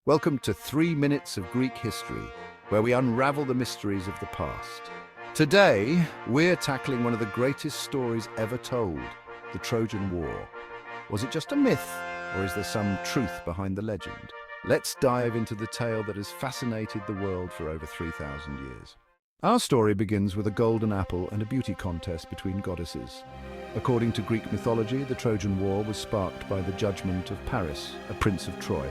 Welcome to 3 Minutes of Greek History, where we unravel the mysteries of the past. Today, we're tackling one of the greatest stories ever told, the Trojan War. Was it just a myth, or is there some truth behind the legend? Let's dive into the tale that has fascinated the world for over 3,000 years. Our story begins with a golden apple and a beauty contest between goddesses. According to Greek mythology, the Trojan War was sparked by the judgment of Paris, a prince of Troy.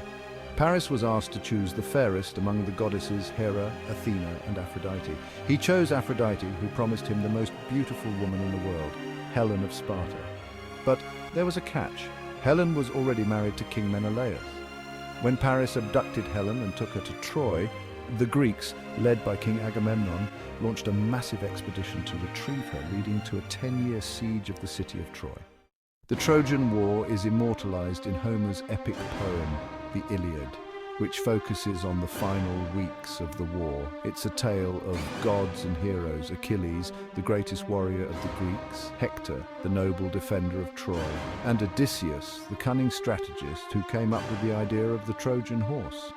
Paris was asked to choose the fairest among the goddesses Hera, Athena, and Aphrodite. He chose Aphrodite, who promised him the most beautiful woman in the world, Helen of Sparta. But there was a catch. Helen was already married to King Menelaus. When Paris abducted Helen and took her to Troy, the Greeks, led by King Agamemnon, launched a massive expedition to retrieve her, leading to a 10-year siege of the city of Troy. The Trojan War is immortalized in Homer's epic poem, the Iliad, which focuses on the final weeks of the war. It's a tale of gods and heroes: Achilles, the greatest warrior of the Greeks; Hector, the noble defender of Troy; and Odysseus, the cunning strategist who came up with the idea of the Trojan horse.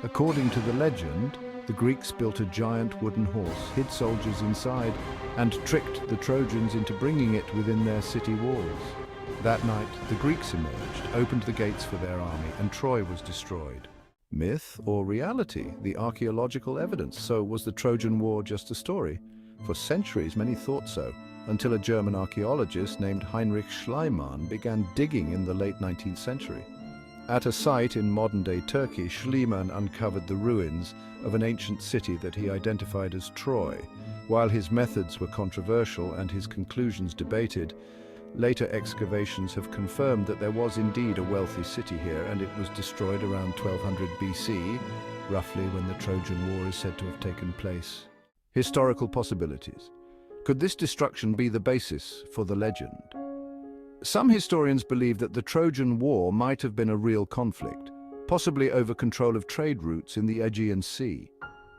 According to the legend, the Greeks built a giant wooden horse, hid soldiers inside, and tricked the Trojans into bringing it within their city walls. That night, the Greeks emerged, opened the gates for their army, and Troy was destroyed. Myth or reality? The archaeological evidence. So was the Trojan War just a story? For centuries, many thought so, until a German archaeologist named Heinrich Schliemann began digging in the late 19th century. At a site in modern-day Turkey, Schliemann uncovered the ruins of an ancient city that he identified as Troy. While his methods were controversial and his conclusions debated, later excavations have confirmed that there was indeed a wealthy city here, and it was destroyed around 1200 BC, roughly when the Trojan War is said to have taken place. Historical possibilities. Could this destruction be the basis for the legend? Some historians believe that the Trojan War might have been a real conflict, possibly over control of trade routes in the Aegean Sea.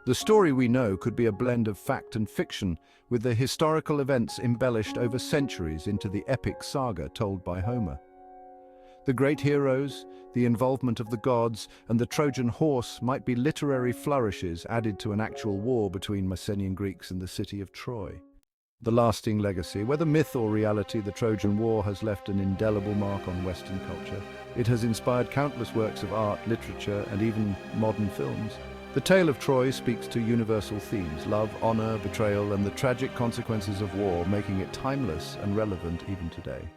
The story we know could be a blend of fact and fiction, with the historical events embellished over centuries into the epic saga told by Homer. The great heroes, the involvement of the gods, and the Trojan horse might be literary flourishes added to an actual war between Mycenaean Greeks and the city of Troy. The lasting legacy. Whether myth or reality, the Trojan War has left an indelible mark on Western culture. It has inspired countless works of art, literature, and even modern films. The tale of Troy speaks to universal themes: love, honor, betrayal, and the tragic consequences of war, making it timeless and relevant even today.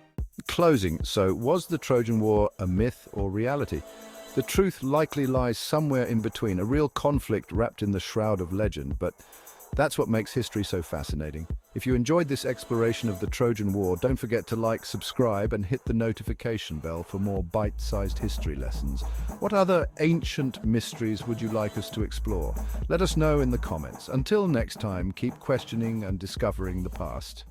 Closing. So, was the Trojan War a myth or reality? The truth likely lies somewhere in between, a real conflict wrapped in the shroud of legend, but that's what makes history so fascinating. If you enjoyed this exploration of the Trojan War, don't forget to like, subscribe, and hit the notification bell for more bite-sized history lessons. What other ancient mysteries would you like us to explore? Let us know in the comments. Until next time, keep questioning and discovering the past.